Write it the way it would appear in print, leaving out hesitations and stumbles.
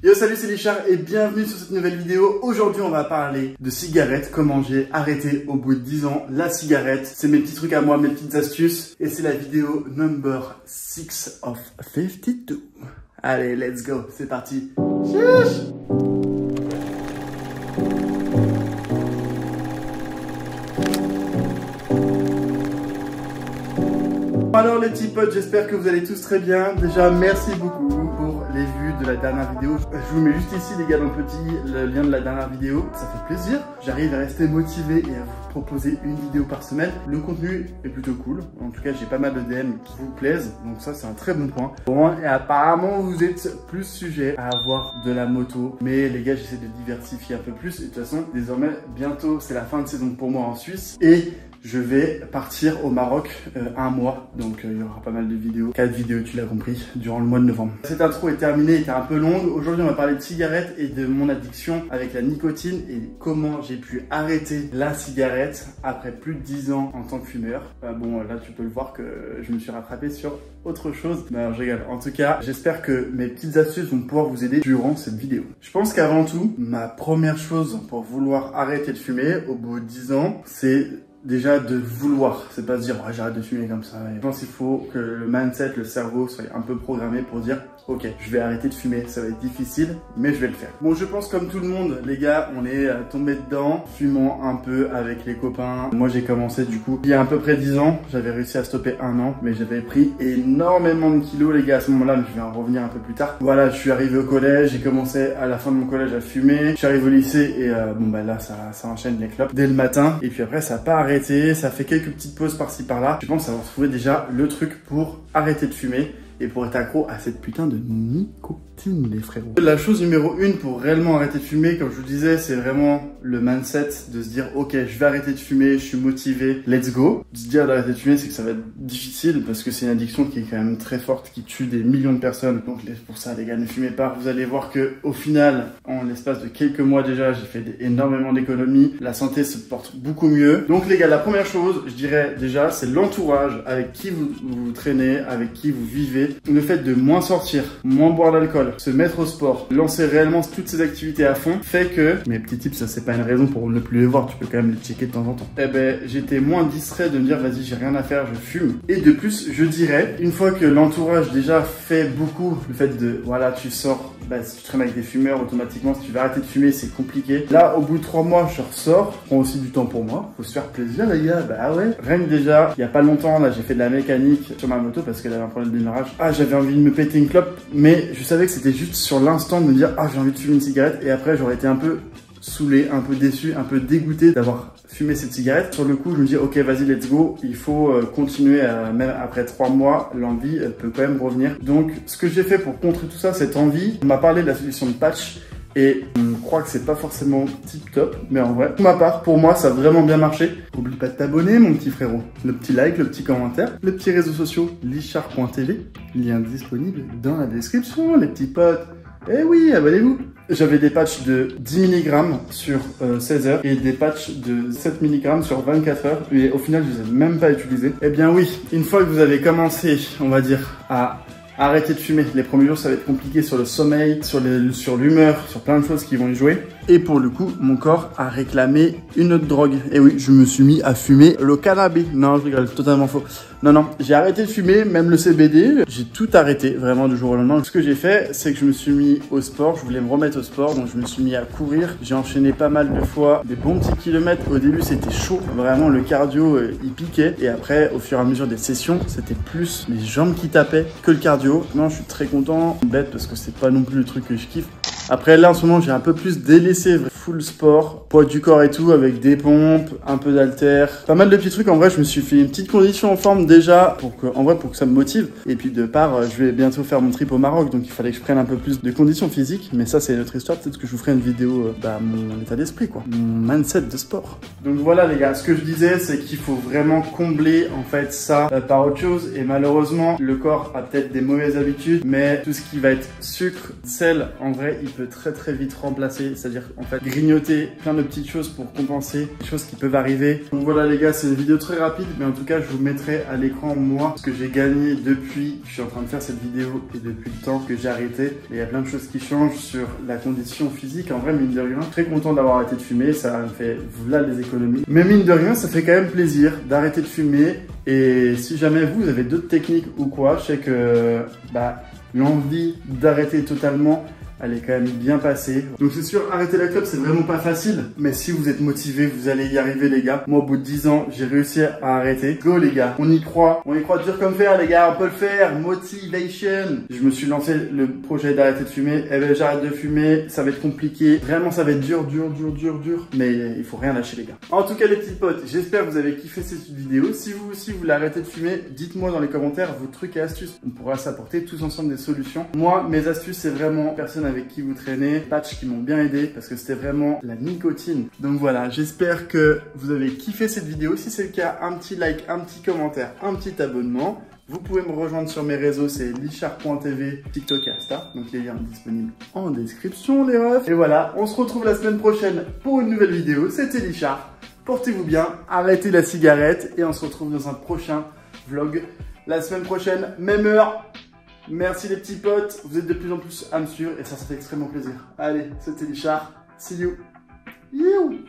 Yo, salut, c'est Lichard et bienvenue sur cette nouvelle vidéo. Aujourd'hui, on va parler de cigarettes, comment j'ai arrêté au bout de 10 ans la cigarette. C'est mes petits trucs à moi, mes petites astuces. Et c'est la vidéo number 6 of 52. Allez, let's go, c'est parti. Chiche. Alors les petits potes, j'espère que vous allez tous très bien. Déjà, merci beaucoup pour les vues de la dernière vidéo. Je vous mets juste ici les gars dans le petit le lien de la dernière vidéo. Ça fait plaisir. J'arrive à rester motivé et à vous proposer une vidéo par semaine. Le contenu est plutôt cool. En tout cas, j'ai pas mal de DM qui vous plaisent. Donc ça, c'est un très bon point. Bon, et apparemment, vous êtes plus sujet à avoir de la moto. Mais les gars, j'essaie de diversifier un peu plus. Et de toute façon, désormais, bientôt, c'est la fin de saison pour moi en Suisse. Et je vais partir au Maroc un mois, donc il y aura pas mal de vidéos, 4 vidéos tu l'as compris, durant le mois de novembre. Cette intro est terminée, était un peu longue. Aujourd'hui on va parler de cigarettes et de mon addiction avec la nicotine et comment j'ai pu arrêter la cigarette après plus de 10 ans en tant que fumeur. Bon là tu peux le voir que je me suis rattrapé sur autre chose. Mais alors je rigole. En tout cas, j'espère que mes petites astuces vont pouvoir vous aider durant cette vidéo. Je pense qu'avant tout, ma première chose pour vouloir arrêter de fumer au bout de 10 ans, c'est déjà de vouloir, c'est pas se dire oh, j'arrête de fumer comme ça. Je pense qu'il faut que le mindset, le cerveau soit un peu programmé pour dire ok, je vais arrêter de fumer, ça va être difficile, mais je vais le faire. Bon, je pense comme tout le monde, les gars, on est tombé dedans, fumant un peu avec les copains. Moi, j'ai commencé du coup il y a à peu près 10 ans. J'avais réussi à stopper 1 an, mais j'avais pris énormément de kilos, les gars, à ce moment-là, mais je vais en revenir un peu plus tard. Voilà, je suis arrivé au collège, j'ai commencé à la fin de mon collège à fumer. Je suis arrivé au lycée et bon, bah là, ça enchaîne les clopes dès le matin. Et puis après, ça n'a pas arrêté, ça fait quelques petites pauses par-ci par-là. Je pense avoir trouvé déjà le truc pour arrêter de fumer et pour être accro à cette putain de nicotine, les frérots. La chose numéro 1 pour réellement arrêter de fumer, comme je vous disais, c'est vraiment le mindset de se dire ok, je vais arrêter de fumer, je suis motivé, let's go. Se dire d'arrêter de fumer, c'est que ça va être difficile parce que c'est une addiction qui est quand même très forte, qui tue des millions de personnes. Donc pour ça, les gars, ne fumez pas. Vous allez voir que au final, en l'espace de quelques mois déjà, j'ai fait énormément d'économies. La santé se porte beaucoup mieux. Donc les gars, la première chose, je dirais déjà, c'est l'entourage avec qui vous traînez, avec qui vous vivez. Le fait de moins sortir, moins boire d'alcool, se mettre au sport, lancer réellement toutes ces activités à fond, fait que, mes petits tips, ça c'est pas une raison pour ne plus les voir, tu peux quand même les checker de temps en temps. Eh ben, j'étais moins distrait de me dire, vas-y, j'ai rien à faire, je fume. Et de plus, je dirais, une fois que l'entourage déjà fait beaucoup, le fait de, voilà, tu sors, bah, si tu traînes avec des fumeurs, automatiquement, si tu veux arrêter de fumer, c'est compliqué. Là, au bout de 3 mois, je ressors, je prends aussi du temps pour moi, faut se faire plaisir, les gars, bah ouais. Rien que déjà, il y a pas longtemps, là, j'ai fait de la mécanique sur ma moto parce qu'elle avait un problème de démarrage. Ah, j'avais envie de me péter une clope, mais je savais que c'était juste sur l'instant de me dire, ah, j'ai envie de fumer une cigarette, et après, j'aurais été un peu saoulé, un peu déçu, un peu dégoûté d'avoir fumé cette cigarette. Sur le coup, je me dis, ok, vas-y, let's go. Il faut continuer, même après 3 mois, l'envie peut quand même revenir. Donc, ce que j'ai fait pour contrer tout ça, cette envie, on m'a parlé de la solution de patch. Et je crois que c'est pas forcément tip top, mais en vrai, pour ma part, pour moi, ça a vraiment bien marché. Oublie pas de t'abonner, mon petit frérot. Le petit like, le petit commentaire, les petits réseaux sociaux, lichard.tv, lien disponible dans la description, les petits potes. Eh oui, abonnez-vous. J'avais des patchs de 10 mg sur 16 heures et des patchs de 7 mg sur 24 heures. Et au final, je les ai même pas utilisés. Eh bien oui, une fois que vous avez commencé, on va dire, à arrêter de fumer. Les premiers jours, ça va être compliqué sur le sommeil, sur l'humeur, sur plein de choses qui vont y jouer. Et pour le coup, mon corps a réclamé une autre drogue. Et oui, je me suis mis à fumer le cannabis. Non, je rigole, totalement faux. Non, j'ai arrêté de fumer, même le CBD. J'ai tout arrêté, vraiment, du jour au lendemain. Ce que j'ai fait, c'est que je me suis mis au sport. Je voulais me remettre au sport, donc je me suis mis à courir. J'ai enchaîné pas mal de fois, des bons petits kilomètres. Au début, c'était chaud. Vraiment, le cardio, il piquait. Et après, au fur et à mesure des sessions, c'était plus les jambes qui tapaient que le cardio. Non, je suis très content. Bête, parce que c'est pas non plus le truc que je kiffe. Après là en ce moment j'ai un peu plus délaissé full sport, poids du corps et tout avec des pompes, un peu d'haltères, pas mal de petits trucs. En vrai je me suis fait une petite condition en forme déjà pour que ça me motive. Et puis de part je vais bientôt faire mon trip au Maroc, donc il fallait que je prenne un peu plus de conditions physiques. Mais ça c'est notre histoire, peut-être que je vous ferai une vidéo mon état d'esprit quoi, mon mindset de sport. Donc voilà les gars, ce que je disais c'est qu'il faut vraiment combler en fait ça par autre chose. Et malheureusement le corps a peut-être des mauvaises habitudes, mais tout ce qui va être sucre, sel, en vrai il peut très vite remplacer, c'est-à-dire en fait grignoter plein de petites choses pour compenser les choses qui peuvent arriver. Donc voilà les gars, c'est une vidéo très rapide, mais en tout cas je vous mettrai à l'écran moi ce que j'ai gagné depuis que je suis en train de faire cette vidéo et depuis le temps que j'ai arrêté. Et il y a plein de choses qui changent sur la condition physique. En vrai, mine de rien, très content d'avoir arrêté de fumer, ça me fait voilà des économies. Mais mine de rien, ça fait quand même plaisir d'arrêter de fumer. Et si jamais vous avez d'autres techniques ou quoi, je sais que l'envie d'arrêter totalement, elle est quand même bien passée. Donc c'est sûr, arrêter la clope, c'est vraiment pas facile. Mais si vous êtes motivé, vous allez y arriver les gars. Moi, au bout de 10 ans, j'ai réussi à arrêter. Go les gars, on y croit. On y croit dur comme fer les gars, on peut le faire. Motivation. Je me suis lancé le projet d'arrêter de fumer. Eh ben j'arrête de fumer, ça va être compliqué. Vraiment, ça va être dur. Mais il faut rien lâcher les gars. En tout cas les petits potes, j'espère que vous avez kiffé cette vidéo. Si vous aussi vous voulez arrêter de fumer, dites-moi dans les commentaires vos trucs et astuces. On pourra s'apporter tous ensemble des solutions. Moi, mes astuces, c'est vraiment personne avec qui vous traînez, patchs qui m'ont bien aidé parce que c'était vraiment la nicotine. Donc voilà, j'espère que vous avez kiffé cette vidéo. Si c'est le cas, un petit like, un petit commentaire, un petit abonnement. Vous pouvez me rejoindre sur mes réseaux, c'est lichard.tv, TikTok et Insta. Donc les liens disponibles en description les refs. Et voilà, on se retrouve la semaine prochaine pour une nouvelle vidéo. C'était Lichard. Portez-vous bien, arrêtez la cigarette et on se retrouve dans un prochain vlog la semaine prochaine, même heure. Merci les petits potes, vous êtes de plus en plus à me suivre et ça fait extrêmement plaisir. Allez, c'était Lichard, see you. You.